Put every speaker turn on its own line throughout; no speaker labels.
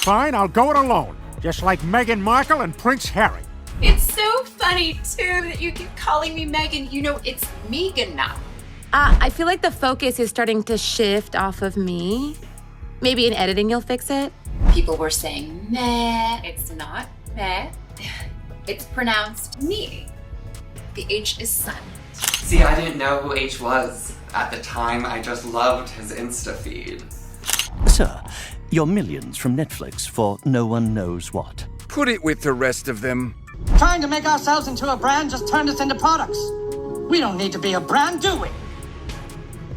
fine, I'll go it alone. Just like Meghan Markle and Prince Harry.
It's so funny, too, that you keep calling me Meghan. You know, it's Meghan now.
I feel like the focus is starting to shift off of me. Maybe in editing you'll fix it.
People were saying meh. It's not meh. It's pronounced me. The H is silent.
See, I didn't know who H was. At the time, I just loved his Insta feed.
Sir, your millions from Netflix for no one knows what.
Put it with the rest of them.
Trying to make ourselves into a brand just turned us into products. We don't need to be a brand, do we?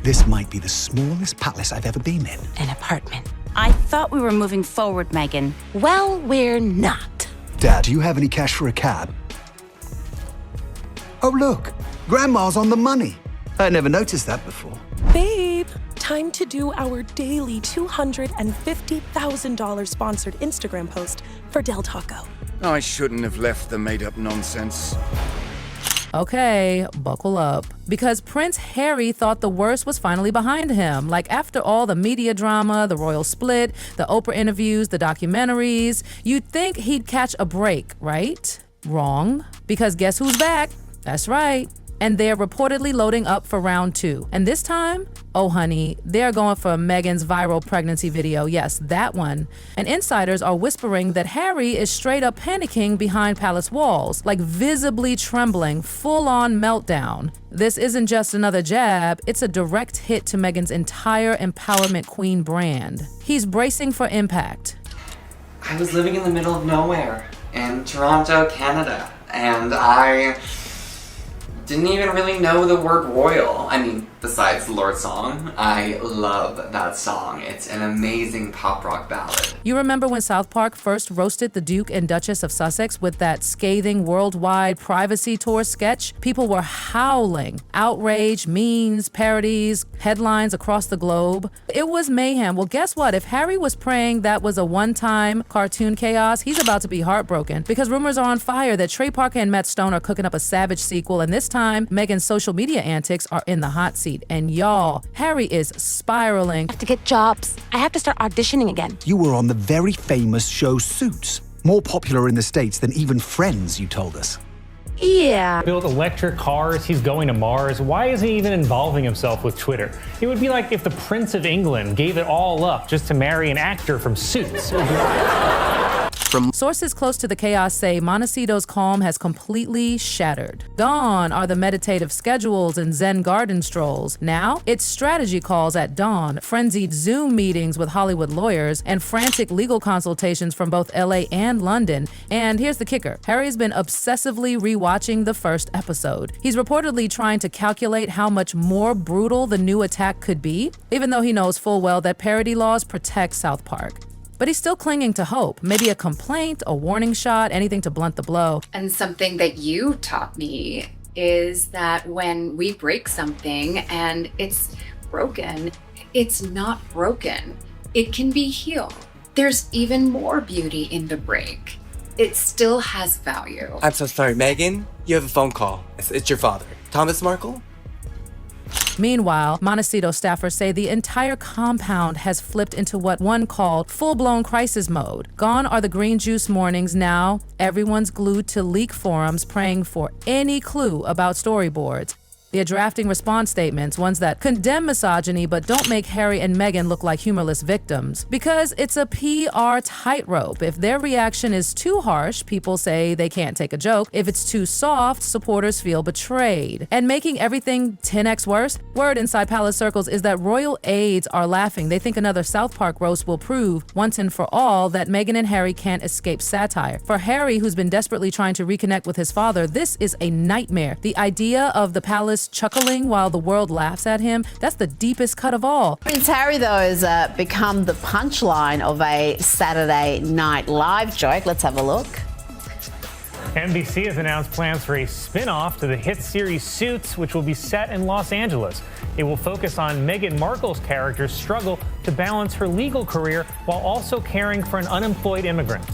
This might be the smallest palace I've ever been in.
An apartment.
I thought we were moving forward, Meghan.
Well, we're not.
Dad, do you have any cash for a cab? Oh, look. Grandma's on the money. I never noticed that before.
Babe, time to do our daily $250,000 sponsored Instagram post for Del Taco.
I shouldn't have left the made-up nonsense.
Okay, buckle up. Because Prince Harry thought the worst was finally behind him. Like, after all the media drama, the royal split, the Oprah interviews, the documentaries, you'd think he'd catch a break, right? Wrong. Because guess who's back? That's right. And they're reportedly loading up for round 2. And this time, oh honey, they're going for Meghan's viral pregnancy video. Yes, that one. And insiders are whispering that Harry is straight up panicking behind palace walls, like visibly trembling, full-on meltdown. This isn't just another jab, it's a direct hit to Meghan's entire empowerment queen brand. He's bracing for impact.
I was living in the middle of nowhere in Toronto, Canada, and I didn't even really know the word royal. I mean, besides the Lord song. I love that song. It's an amazing pop rock ballad.
You remember when South Park first roasted the Duke and Duchess of Sussex with that scathing worldwide privacy tour sketch? People were howling. Outrage, memes, parodies, headlines across the globe. It was mayhem. Well, guess what? If Harry was praying that was a one-time cartoon chaos, he's about to be heartbroken because rumors are on fire that Trey Parker and Matt Stone are cooking up a savage sequel, and this time, Meghan's social media antics are in the hot seat. And y'all, Harry is spiraling.
I have to get jobs. I have to start auditioning again.
You were on the very famous show Suits. More popular in the States than even Friends, you told us.
Yeah.
Built electric cars, he's going to Mars. Why is he even involving himself with Twitter? It would be like if the Prince of England gave it all up just to marry an actor from Suits.
Sources close to the chaos say Montecito's calm has completely shattered. Gone are the meditative schedules and Zen garden strolls. Now, it's strategy calls at dawn, frenzied Zoom meetings with Hollywood lawyers, and frantic legal consultations from both LA and London. And here's the kicker. Harry's been obsessively rewatching the first episode. He's reportedly trying to calculate how much more brutal the new attack could be, even though he knows full well that parody laws protect South Park. But he's still clinging to hope. Maybe a complaint, a warning shot, anything to blunt the blow.
And something that you taught me is that when we break something and it's broken, it's not broken. It can be healed. There's even more beauty in the break. It still has value.
I'm so sorry, Meghan. You have a phone call. It's your father, Thomas Markle.
Meanwhile, Montecito staffers say the entire compound has flipped into what one called full-blown crisis mode. Gone are the green juice mornings now. Everyone's glued to leak forums praying for any clue about storyboards. They're drafting response statements, ones that condemn misogyny but don't make Harry and Meghan look like humorless victims. Because it's a PR tightrope. If their reaction is too harsh, people say they can't take a joke. If it's too soft, supporters feel betrayed. And making everything 10x worse, word inside palace circles is that royal aides are laughing. They think another South Park roast will prove, once and for all, that Meghan and Harry can't escape satire. For Harry, who's been desperately trying to reconnect with his father, this is a nightmare. The idea of the palace chuckling while the world laughs at him, that's the deepest cut of all.
Prince Harry, though, has become the punchline of a Saturday Night Live joke. Let's have a look.
NBC has announced plans for a spin-off to the hit series Suits, which will be set in Los Angeles. It will focus on Meghan Markle's character's struggle to balance her legal career while also caring for an unemployed immigrant.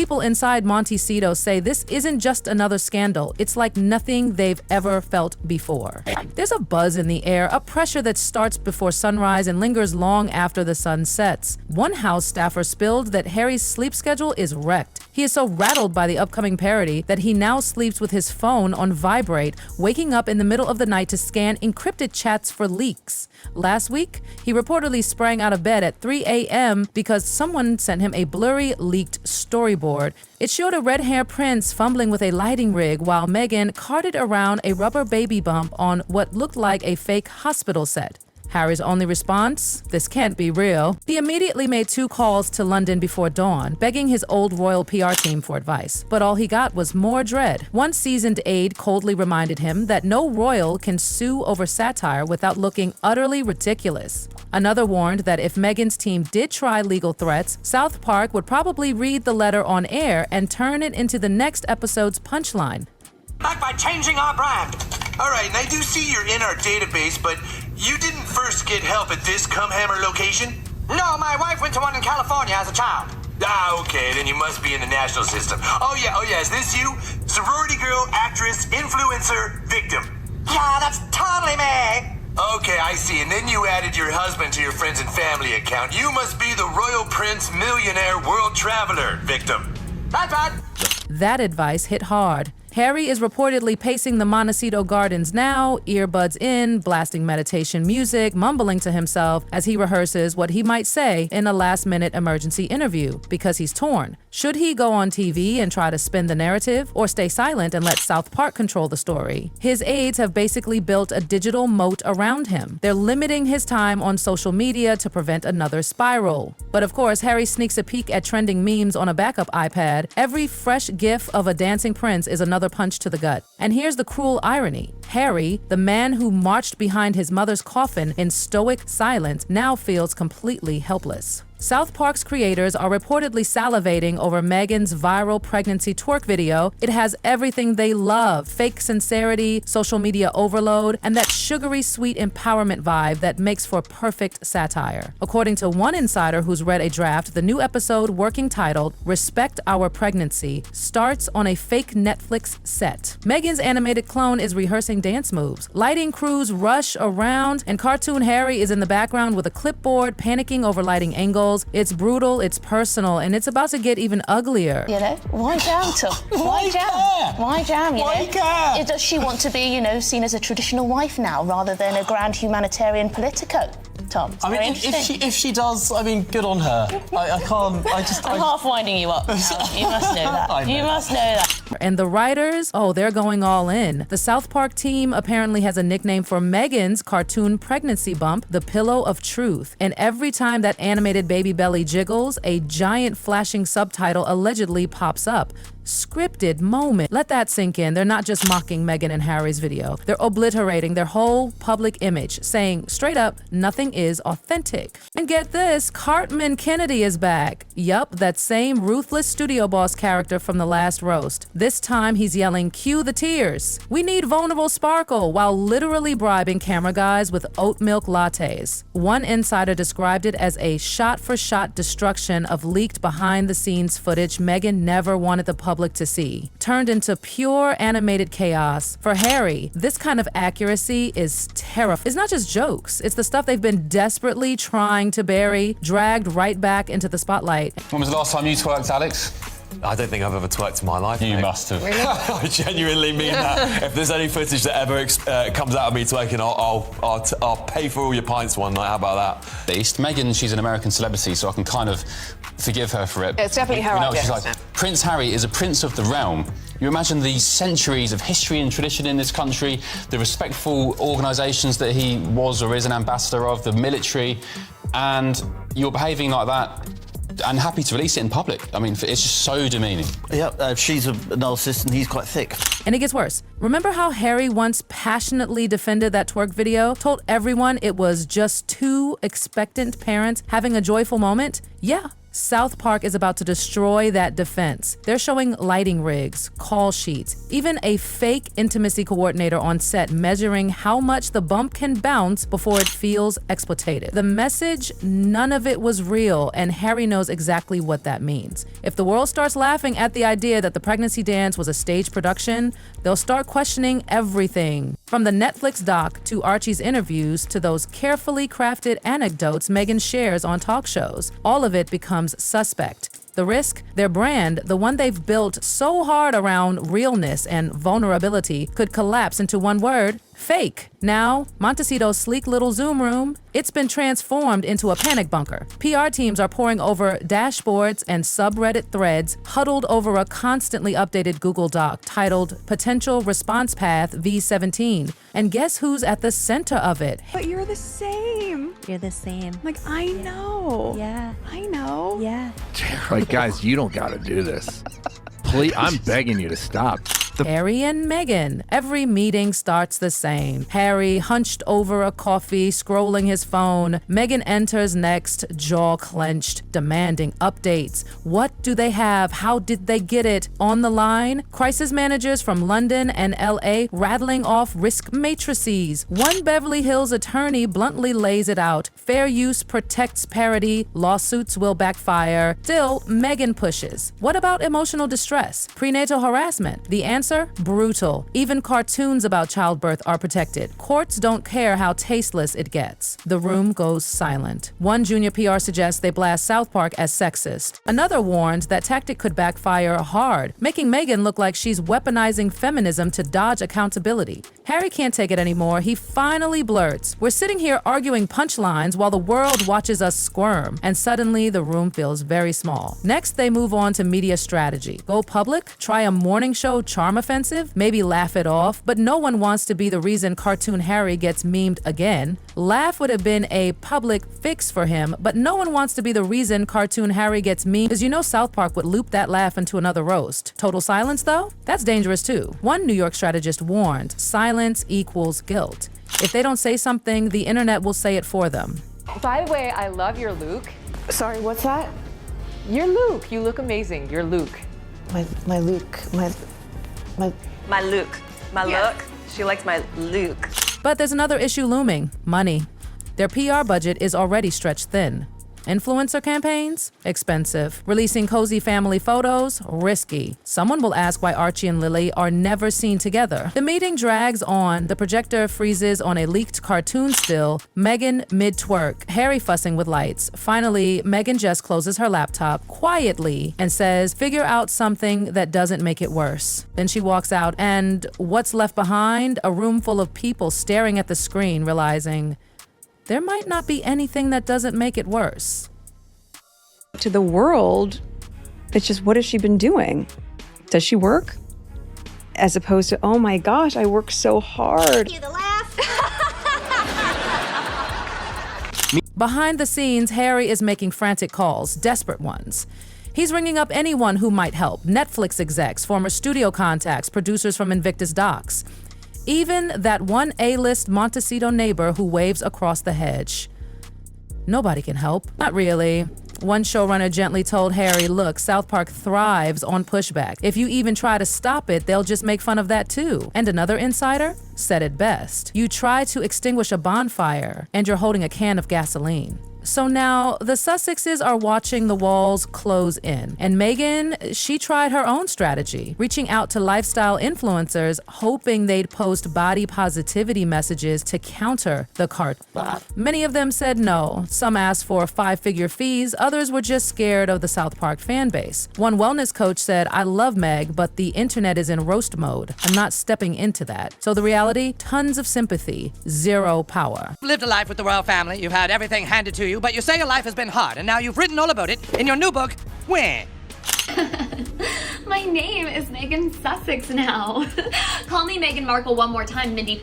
People inside Montecito say this isn't just another scandal. It's like nothing they've ever felt before. There's a buzz in the air, a pressure that starts before sunrise and lingers long after the sun sets. One house staffer spilled that Harry's sleep schedule is wrecked. He is so rattled by the upcoming parody that he now sleeps with his phone on vibrate, waking up in the middle of the night to scan encrypted chats for leaks. Last week, he reportedly sprang out of bed at 3 a.m. because someone sent him a blurry, leaked storyboard. It showed a red-haired prince fumbling with a lighting rig while Meghan carted around a rubber baby bump on what looked like a fake hospital set. Harry's only response? This can't be real. He immediately made 2 calls to London before dawn, begging his old royal PR team for advice. But all he got was more dread. One seasoned aide coldly reminded him that no royal can sue over satire without looking utterly ridiculous. Another warned that if Meghan's team did try legal threats, South Park would probably read the letter on air and turn it into the next episode's punchline.
Back by changing our brand. All right, and I do see you're in our database, but you didn't first get help at this Cumhammer location? No, my wife went to one in California as a child. Ah, okay, then you must be in the national system. Oh yeah, is this you? Sorority girl, actress, influencer, victim. Yeah, that's totally me. Okay, I see, and then you added your husband to your friends and family account. You must be the Royal Prince Millionaire World Traveler victim. That's right.
That advice hit hard. Harry is reportedly pacing the Montecito Gardens now, earbuds in, blasting meditation music, mumbling to himself as he rehearses what he might say in a last-minute emergency interview, because he's torn. Should he go on TV and try to spin the narrative, or stay silent and let South Park control the story? His aides have basically built a digital moat around him. They're limiting his time on social media to prevent another spiral. But of course, Harry sneaks a peek at trending memes on a backup iPad. Every fresh gif of a dancing prince is another punch to the gut. And here's the cruel irony. Harry, the man who marched behind his mother's coffin in stoic silence, now feels completely helpless. South Park's creators are reportedly salivating over Meghan's viral pregnancy twerk video. It has everything they love: fake sincerity, social media overload, and that sugary sweet empowerment vibe that makes for perfect satire. According to one insider who's read a draft, the new episode, working titled "Respect Our Pregnancy," starts on a fake Netflix set. Meghan's animated clone is rehearsing dance moves. Lighting crews rush around, and cartoon Harry is in the background with a clipboard, panicking over lighting angles. It's brutal, it's personal, and it's about to get even uglier.
You know, why jam, Tom? Why jam? Why jam, you know? Does she want to be, you know, seen as a traditional wife now rather than a grand humanitarian politico? Tom,
I mean, if she does, I mean, good on her. I can't,
I'm half winding you up now. You must know that. You must know that.
And the writers, they're going all in. The South Park team apparently has a nickname for Meghan's cartoon pregnancy bump, the Pillow of Truth. And every time that animated baby belly jiggles, a giant flashing subtitle allegedly pops up. Scripted moment. Let that sink in. They're not just mocking Meghan and Harry's video. They're obliterating their whole public image, saying straight up, nothing is authentic. And get this, Cartman Kennedy is back. Yup, that same ruthless studio boss character from the last roast. This time he's yelling, "Cue the tears." We need vulnerable sparkle, while literally bribing camera guys with oat milk lattes. One insider described it as a shot-for-shot destruction of leaked behind-the-scenes footage Meghan never wanted the public to see, turned into pure animated chaos. For Harry, this kind of accuracy is terrifying. It's not just jokes, it's the stuff they've been desperately trying to bury, dragged right back into the spotlight.
When was the last time you twerked, Alex?
I don't think I've ever twerked in my life.
You must have.
Really? I genuinely mean that. If there's any footage that ever comes out of me twerking, I'll pay for all your pints one night. How about that?
Beast. Meghan, she's an American celebrity, so I can kind of forgive her for it.
It's definitely her idea.
She's like, Prince Harry is a prince of the realm. You imagine the centuries of history and tradition in this country, the respectful organisations that he was or is an ambassador of, the military, and you're behaving like that and happy to release it in public. I mean, it's just so demeaning.
Yeah, she's a narcissist and he's quite thick.
And it gets worse. Remember how Harry once passionately defended that twerk video, told everyone it was just two expectant parents having a joyful moment? Yeah, South Park is about to destroy that defense. They're showing lighting rigs, call sheets, even a fake intimacy coordinator on set measuring how much the bump can bounce before it feels exploitative. The message, none of it was real, and Harry knows exactly what that means. If the world starts laughing at the idea that the pregnancy dance was a stage production, they'll start questioning everything. From the Netflix doc to Archie's interviews to those carefully crafted anecdotes Meghan shares on talk shows, all of it becomes suspect. The risk, their brand, the one they've built so hard around realness and vulnerability, could collapse into one word: fake. Now, Montecito's sleek little Zoom room, it's been transformed into a panic bunker. PR teams are poring over dashboards and subreddit threads huddled over a constantly updated Google Doc titled Potential Response Path V17. And guess who's at the center of it?
But you're the same.
You're the same.
Like, I know.
Yeah.
I know.
Yeah.
Like, guys, you don't gotta do this. Please, I'm begging you to stop.
Harry and Meghan. Every meeting starts the same. Harry hunched over a coffee, scrolling his phone. Meghan enters next, jaw clenched, demanding updates. What do they have? How did they get it? On the line, crisis managers from London and LA rattling off risk matrices. One Beverly Hills attorney bluntly lays it out. Fair use protects Parody. Lawsuits will backfire. Still, Meghan pushes. What about emotional distress? Prenatal harassment? The answer? Brutal. Even cartoons about childbirth are protected. Courts don't care how tasteless it gets. The room goes silent. One junior PR suggests they blast South Park as sexist. Another warns that tactic could backfire hard, making Meghan look like she's weaponizing feminism to dodge accountability. Harry can't take it anymore. He finally blurts, "We're sitting here arguing punchlines while the world watches us squirm." And suddenly the room feels very small. Next, they move on to media strategy. Go public? Try a morning show charm offensive? Maybe laugh it off, but no one wants to be the reason cartoon Harry gets memed again. Laugh would have been a public fix for him, but no one wants to be the reason cartoon Harry gets memed, because you know South Park would loop that laugh into another roast. Total silence though? That's dangerous too. One New York strategist warned, silence equals guilt. If they don't say something, the internet will say it for them.
By the way, I love your Luke.
Sorry, what's that?
You're Luke. You look amazing. You're Luke.
My Luke. My Luke.
My look. She likes my Luke.
But there's another issue looming: money. Their PR budget is already stretched thin. Influencer campaigns? Expensive. Releasing cozy family photos? Risky. Someone will ask why Archie and Lily are never seen together. The meeting drags on. The projector freezes on a leaked cartoon still. Meghan mid-twerk. Harry fussing with lights. Finally, Meghan just closes her laptop quietly and says, "Figure out something that doesn't make it worse." Then she walks out, and what's left behind? A room full of people staring at the screen, realizing there might not be anything that doesn't make it worse.
To the world, it's just, what has she been doing? Does she work? As opposed to, oh my gosh, I work so hard.
Behind the scenes, Harry is making frantic calls, desperate ones. He's ringing up anyone who might help: Netflix execs, former studio contacts, producers from Invictus Docs. Even that one A-list Montecito neighbor who waves across the hedge. Nobody can help. Not really. One showrunner gently told Harry, "Look, South Park thrives on pushback. If you even try to stop it, they'll just make fun of that too." And another insider said it best: "You try to extinguish a bonfire, and you're holding a can of gasoline." So now the Sussexes are watching the walls close in. And Meghan, she tried her own strategy, reaching out to lifestyle influencers, hoping they'd post body positivity messages to counter the cart. Many of them said no. Some asked for 5-figure fees. Others were just scared of the South Park fan base. One wellness coach said, "I love Meg, but the internet is in roast mode. I'm not stepping into that." So the reality, tons of sympathy, zero power.
Lived a life with the royal family. You've had everything handed to you, but you say your life has been hard, and now you've written all about it in your new book, When?
My name is Meghan Sussex now. Call me Meghan Markle one more time, Mindy.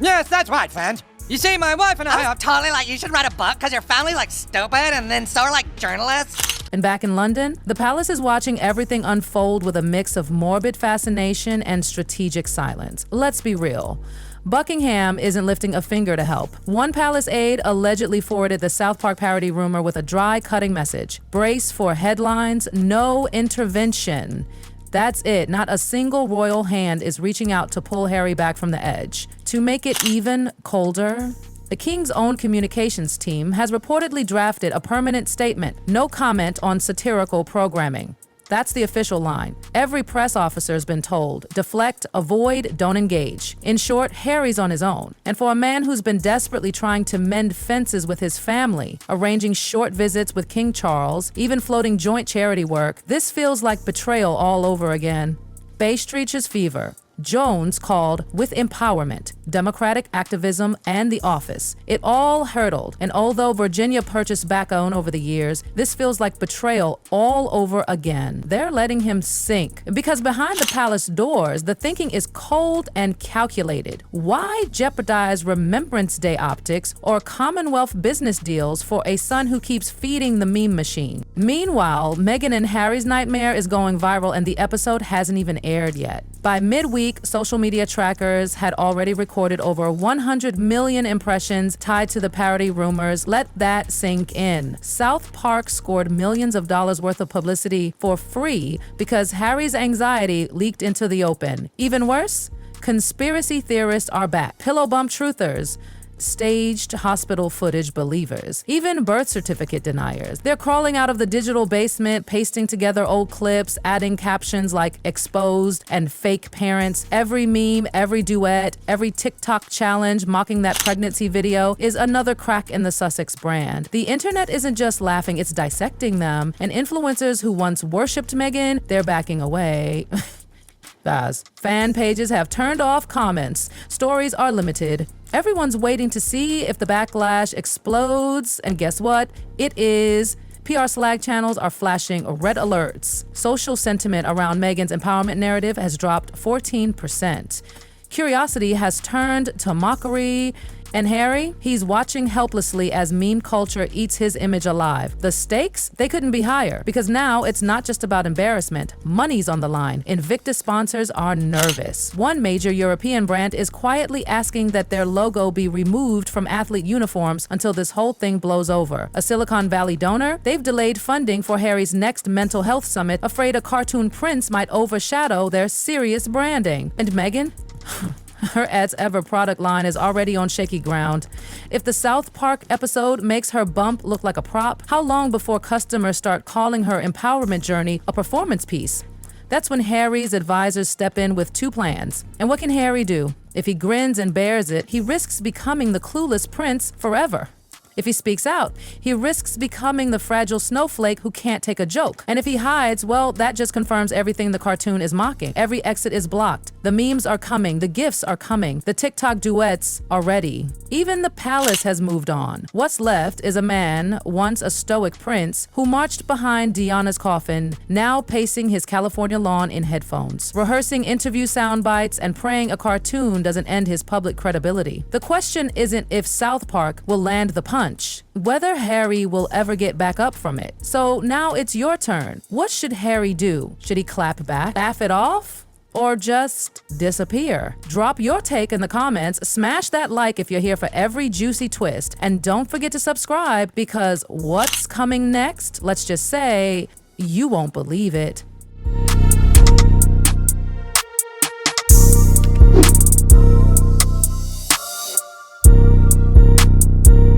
Yes, that's right, fans. You see, my wife and I are totally like, you should write a book because your family like stupid, and then so are like journalists.
And back in London, the palace is watching everything unfold with a mix of morbid fascination and strategic silence. Let's be real. Buckingham isn't lifting a finger to help. One palace aide allegedly forwarded the South Park parody rumor with a dry, cutting message. Brace for headlines, no intervention. That's it. Not a single royal hand is reaching out to pull Harry back from the edge. To make it even colder, the King's own communications team has reportedly drafted a permanent statement, no comment on satirical programming. That's the official line. Every press officer's been told, deflect, avoid, don't engage. In short, Harry's on his own. And for a man who's been desperately trying to mend fences with his family, arranging short visits with King Charles, even floating joint charity work, this feels like betrayal all over again. Bay Street's fever. Jones called with empowerment, democratic activism, and The Office. It all hurdled, and although Virginia purchased back own over the years, this feels like betrayal all over again. They're letting him sink. Because behind the palace doors, the thinking is cold and calculated. Why jeopardize Remembrance Day optics or Commonwealth business deals for a son who keeps feeding the meme machine? Meanwhile, Meghan and Harry's nightmare is going viral and the episode hasn't even aired yet. By midweek, social media trackers had already recorded over 100 million impressions tied to the parody rumors. Let that sink in. South Park scored millions of dollars worth of publicity for free because Harry's anxiety leaked into the open. Even worse, conspiracy theorists are back. Pillow bump truthers, staged hospital footage believers, even birth certificate deniers. They're crawling out of the digital basement, pasting together old clips, adding captions like exposed and fake parents. Every meme, every duet, every TikTok challenge mocking that pregnancy video is another crack in the Sussex brand. The internet isn't just laughing, it's dissecting them. And influencers who once worshipped Meghan, they're backing away. Guys, fan pages have turned off comments. Stories are limited. Everyone's waiting to see if the backlash explodes, and guess what? It is. PR Slack channels are flashing red alerts. Social sentiment around Meghan's empowerment narrative has dropped 14%. Curiosity has turned to mockery. And Harry, he's watching helplessly as meme culture eats his image alive. The stakes, they couldn't be higher, because now it's not just about embarrassment. Money's on the line. Invicta sponsors are nervous. One major European brand is quietly asking that their logo be removed from athlete uniforms until this whole thing blows over. A Silicon Valley donor, they've delayed funding for Harry's next mental health summit, afraid a cartoon prince might overshadow their serious branding. And Meghan? Her As Ever product line is already on shaky ground. If the South Park episode makes her bump look like a prop, how long before customers start calling her empowerment journey a performance piece? That's when Harry's advisors step in with two plans. And what can Harry do? If he grins and bears it, he risks becoming the clueless prince forever. If he speaks out, he risks becoming the fragile snowflake who can't take a joke. And if he hides, well, that just confirms everything the cartoon is mocking. Every exit is blocked. The memes are coming. The gifts are coming. The TikTok duets are ready. Even the palace has moved on. What's left is a man, once a stoic prince, who marched behind Diana's coffin, now pacing his California lawn in headphones, rehearsing interview sound bites and praying a cartoon doesn't end his public credibility. The question isn't if South Park will land the punch, whether Harry will ever get back up from it. So now it's your turn. What should Harry do? Should he clap back, laugh it off, or just disappear? Drop your take in the comments, smash that like if you're here for every juicy twist, and don't forget to subscribe because what's coming next, let's just say, you won't believe it.